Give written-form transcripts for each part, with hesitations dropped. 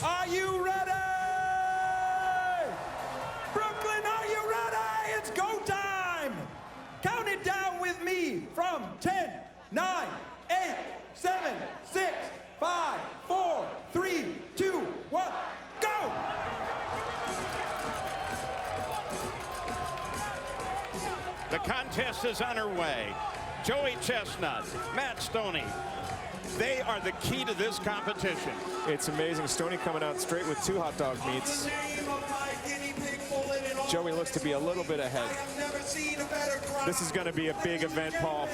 Are you ready? Brooklyn, are you ready? It's go time. Count it down with me from 10, 9, 8, 7, 6, 5, 4, 3, 2, 1, go! The contest is underway. Joey Chestnut, Matt Stonie, they are the key to this competition. It's amazing. Stonie coming out straight with 2 hot dog meats. Joey looks to be a little bit ahead. This is going to be a big event, Paul.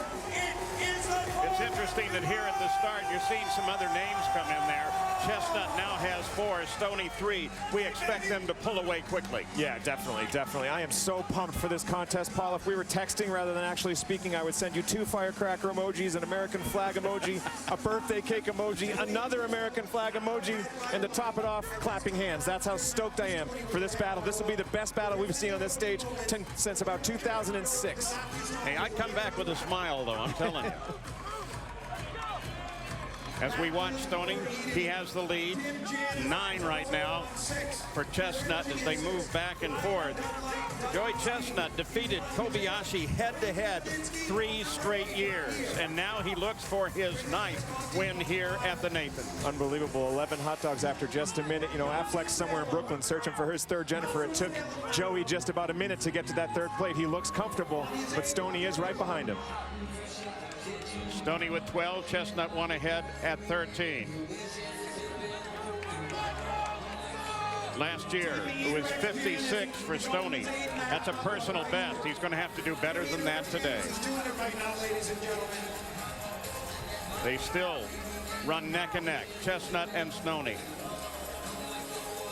It's interesting that here at the start, you're seeing some other names come in there. Chestnut now has 4, Stonie 3. We expect them to pull away quickly. Yeah, definitely, definitely. I am so pumped for this contest, Paul. If we were texting rather than actually speaking, I would send you 2 firecracker emojis, an American flag emoji, a birthday cake emoji, another American flag emoji, and to top it off, clapping hands. That's how stoked I am for this battle. This will be the best battle we've seen on this stage since about 2006. Hey, I'd come back with a smile, though, I'm telling you. As we watch Stonie, he has the lead. 9 right now for Chestnut as they move back and forth. Joey Chestnut defeated Kobayashi head-to-head 3 straight years, and now he looks for his 9th win here at the Nathan. Unbelievable. 11 hot dogs after just a minute. You know, Affleck's somewhere in Brooklyn searching for his 3rd Jennifer. It took Joey just about a minute to get to that 3rd plate. He looks comfortable, but Stonie is right behind him. Stonie with 12, Chestnut 1 ahead at 13. Last year, it was 56 for Stonie. That's a personal best. He's going to have to do better than that today. They still run neck and neck, Chestnut and Stonie.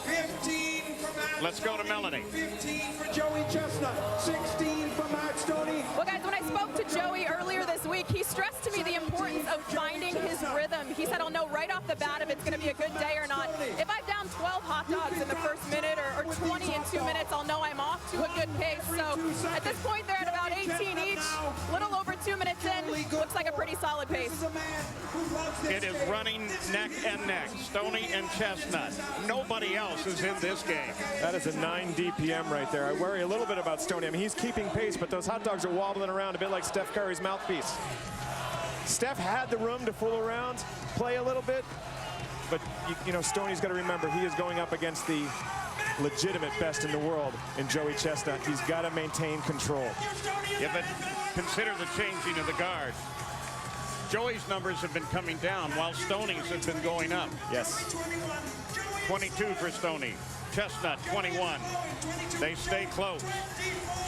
15 for Matt. Let's go to Melanie. 15 for Joey Chestnut. 16 for Matt Stonie. Well, guys, when I spoke to Joey earlier this week, he stressed to me the importance of finding his rhythm. He said, I'll know right off the bat if it's going to be a good day or not. If I'm down 12 hot dogs in the first minute or 20 in 2 minutes, I'll know I'm off to a good pace. So at this point, they're at about 18 each, little over 2 minutes in. Looks like a pretty solid pace. It is running neck and neck, Stonie and Chestnut. Nobody else is in this game. That is a 9 DPM right there. I worry a little bit about Stonie. I mean, he's keeping pace, but those hot dogs are wobbling around a bit like Steph Curry's mouthpiece. Steph had the room to fool around, play a little bit, but you know, Stonie's got to remember he is going up against the legitimate best in the world in Joey Chestnut. He's got to maintain control. Yeah, but consider the changing of the guard. Joey's numbers have been coming down while Stonie's have been going up. Yes. 22 for Stonie. Chestnut 21. They stay close.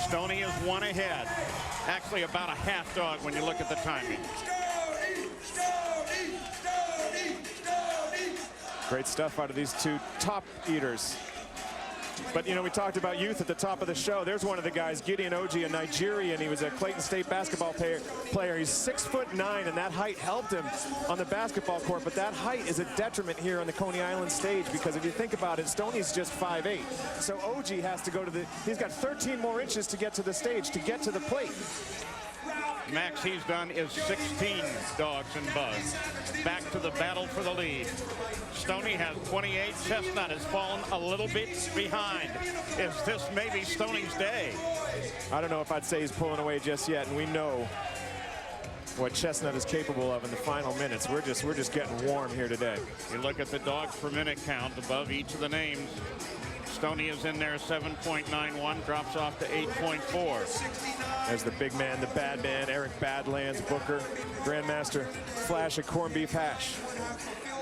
Stonie is 1 ahead. Actually about a half dog when you look at the timing. Great stuff out of these 2 top eaters. But, you know, we talked about youth at the top of the show. There's one of the guys, Gideon Oji, a Nigerian. He was a Clayton State basketball player. He's 6'9", and that height helped him on the basketball court. But that height is a detriment here on the Coney Island stage because if you think about it, Stonie's just 5'8". So Oji has to go to he's got 13 more inches to get to the stage, to get to the plate. Max he's done is 16 dogs and bugs. Back to the battle for the lead. Stonie has 28. Chestnut has fallen a little bit behind. Is this maybe Stonie's day? I don't know if I'd say he's pulling away just yet, and we know what Chestnut is capable of in the final minutes. We're just getting warm here today. You look at the dogs per minute count above each of the names. Stonie is in there 7.91, drops off to 8.4. There's the big man, the bad man, Eric Badlands, Booker, Grandmaster Flash of corned beef hash.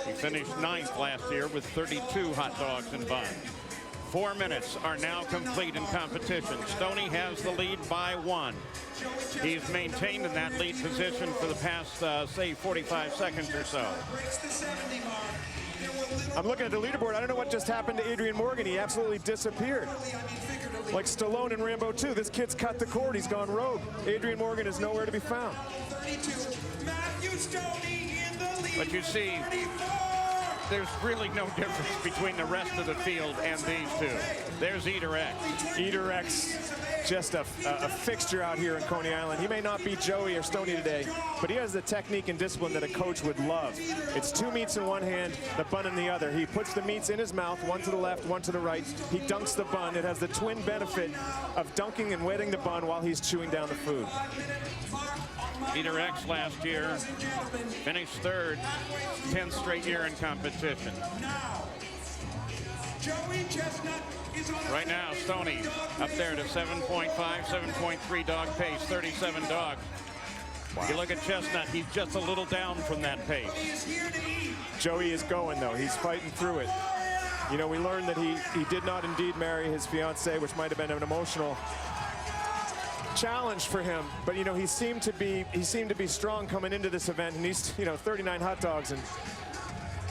He finished 9th last year with 32 hot dogs and buns. 4 minutes are now complete in competition. Stonie has the lead by 1. He's maintained in that lead position for the past, say, 45 seconds or so. I'm looking at the leaderboard. I don't know what just happened to Adrian Morgan. He absolutely disappeared. Like Stallone in Rambo 2, this kid's cut the cord. He's gone rogue. Adrian Morgan is nowhere to be found. But you see, there's really no difference between the rest of the field and these two. There's Eater X. Eater X, just a fixture out here in Coney Island. He may not beat Joey or Stonie today, but he has the technique and discipline that a coach would love. It's 2 meats in one hand, the bun in the other. He puts the meats in his mouth, one to the left, one to the right. He dunks the bun. It has the twin benefit of dunking and wetting the bun while he's chewing down the food. Eater X last year finished third, 10th straight year in competition. Right now, Stonie up there to 7.5, 7.3 dog pace, 37 dogs. Wow. You look at Chestnut, he's just a little down from that pace. Joey is going, though. He's fighting through it. You know, we learned that he did not indeed marry his fiancée, which might have been an emotional challenge for him, but you know, he seemed to be strong coming into this event, and he's, you know, 39 hot dogs and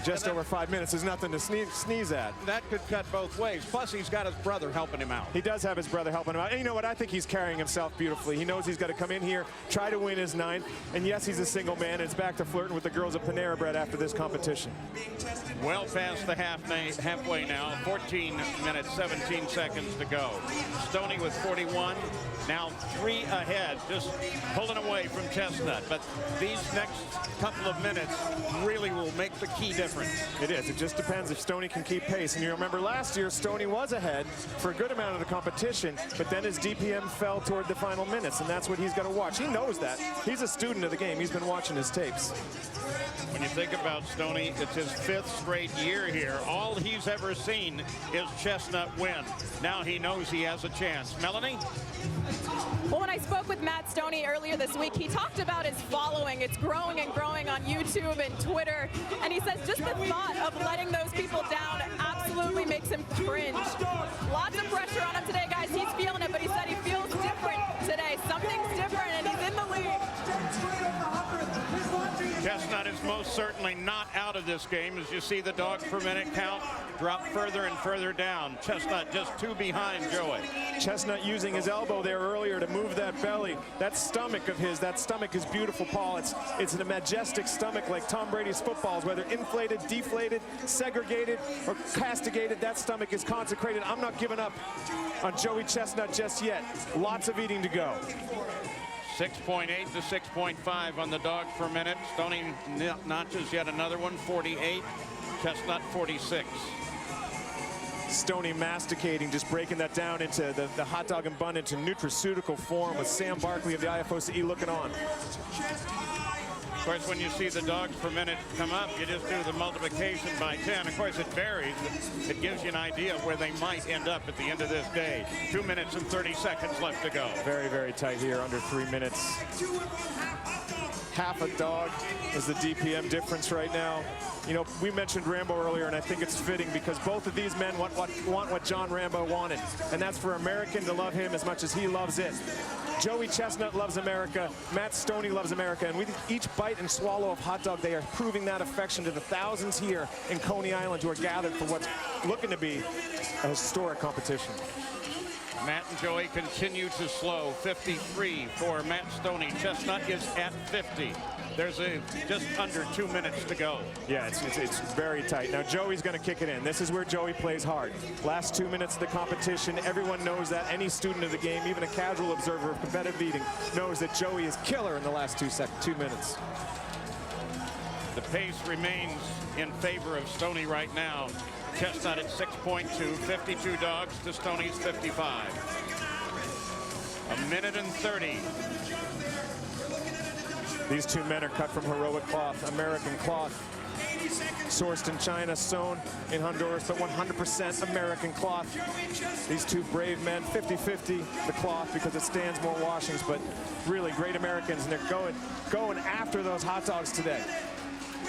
just over 5 minutes is nothing to sneeze at. That could cut both ways. Plus, he's got his brother helping him out. He does have his brother helping him out. And you know what? I think he's carrying himself beautifully. He knows he's got to come in here, try to win his 9th. And yes, he's a single man. And it's back to flirting with the girls of Panera Bread after this competition. Well past the halfway now. 14 minutes, 17 seconds to go. Stonie with 41. Now 3 ahead, just pulling away from Chestnut. But these next couple of minutes really will make the key difference. It is. It just depends if Stonie can keep pace. And you remember last year, Stonie was ahead for a good amount of the competition, but then his DPM fell toward the final minutes, and that's what he's got to watch. He knows that. He's a student of the game. He's been watching his tapes. When you think about Stonie, it's his 5th straight year here. All he's ever seen is Chestnut win. Now he knows he has a chance. Melanie? Well, when I spoke with Matt Stonie earlier this week, he talked about his following. It's growing and growing on YouTube and Twitter. And he says just the thought of letting those people down absolutely makes him cringe. Lots of pressure on him today, guys. He's feeling it, but he said he feels different today. Something's different, and he's in the lead. Chestnut is most certainly not out of this game. As you see the dogs per minute count drop further and further down. Chestnut just 2 behind Joey. Chestnut using his elbow there earlier to move that belly. That stomach of his, that stomach is beautiful, Paul. It's a majestic stomach like Tom Brady's footballs, whether inflated, deflated, segregated, or castigated. That stomach is consecrated. I'm not giving up on Joey Chestnut just yet. Lots of eating to go. 6.8 to 6.5 on the dogs per minute. Stonie notches yet another one, 48. Chestnut, 46. Stonie masticating, just breaking that down into the hot dog and bun into nutraceutical form with Sam Barkley of the IFOCE looking on. Of course, when you see the dogs per minute come up, you just do the multiplication by 10. Of course, it varies. It gives you an idea of where they might end up at the end of this day. 2 minutes and 30 seconds left to go. Very, very tight here, under 3 minutes. Half a dog is the DPM difference right now. You know, we mentioned Rambo earlier, and I think it's fitting because both of these men want what John Rambo wanted, and that's for American to love him as much as he loves it. Joey Chestnut loves America. Matt Stonie loves America. And with each bite and swallow of hot dog, they are proving that affection to the thousands here in Coney Island who are gathered for what's looking to be a historic competition. Matt and Joey continue to slow. 53 for Matt Stonie. Chestnut is at 50. There's just under 2 minutes to go. Yeah, it's very tight. Now Joey's going to kick it in. This is where Joey plays hard. Last 2 minutes of the competition, everyone knows that. Any student of the game, even a casual observer of competitive eating, knows that Joey is killer in the last 2 minutes. The pace remains in favor of Stonie right now. Chestnut at 6.2, 52 dogs to Stonie's 55. 1 minute and 30. These 2 men are cut from heroic cloth, American cloth. Sourced in China, sewn in Honduras, but 100% American cloth. These 2 brave men, 50-50 the cloth because it stands more washings, but really great Americans, and they're going after those hot dogs today.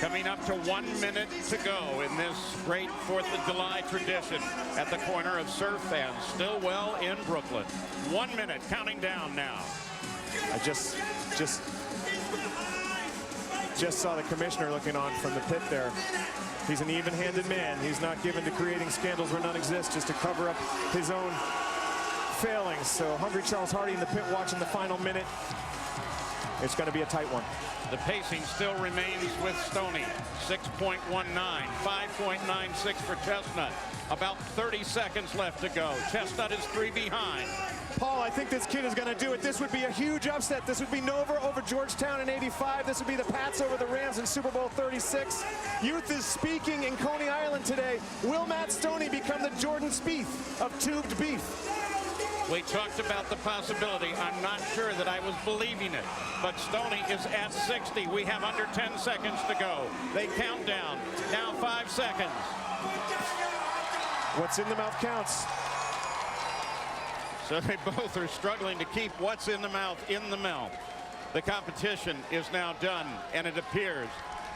Coming up to 1 minute to go in this great 4th of July tradition at the corner of Surf and Stillwell in Brooklyn. 1 minute, counting down now. I just saw the commissioner looking on from the pit there. He's an even-handed man. He's not given to creating scandals where none exist, just to cover up his own failings. So hungry Charles Hardy in the pit watching the final minute. it's going to be a tight one. The pacing still remains with Stonie. 6.19, 5.96 for Chestnut. About 30 seconds left to go. Chestnut is 3 behind. Paul, I think this kid is going to do it. This would be a huge upset. This would be Nova over Georgetown in '85. This would be the Pats over the Rams in Super Bowl 36. Youth is speaking in Coney Island today. Will Matt Stonie become the Jordan Spieth of tubed beef? We talked about the possibility. I'm not sure that I was believing it, but Stonie is at 60. We have under 10 seconds to go. They count down. Now 5 seconds. What's in the mouth counts. So they both are struggling to keep what's in the mouth in the mouth. The competition is now done, and it appears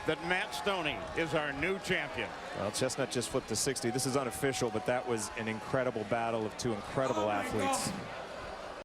that Matt Stonie is our new champion. Well, Chestnut just flipped to 60. This is unofficial, but that was an incredible battle of two incredible athletes.